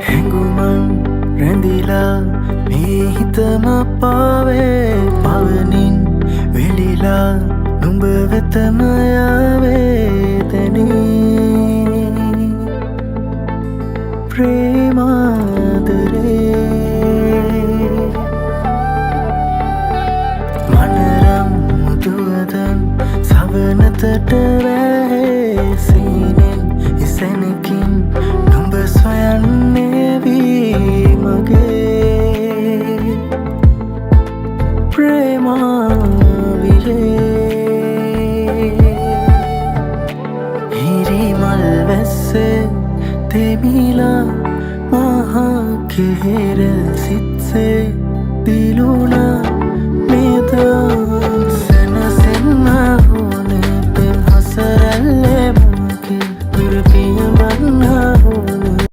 හැඟුමන් රැඳිලා මේ හිතම පාවේ පවනින් වෙලිලා නුඹ වෙතම යාවේදනී ප්‍රේමාදරේ මනරම් මුදුවදන් සවනතට වැහේ සීනෙන් ඉසැනකින් නුඹ සොයන්නේ වී මගේ ප්‍රේමාවිරේ හිරිමල් වැස්සේ තෙමිලා මහා කෙහෙර සිත්සේ දිලුණා මෙදා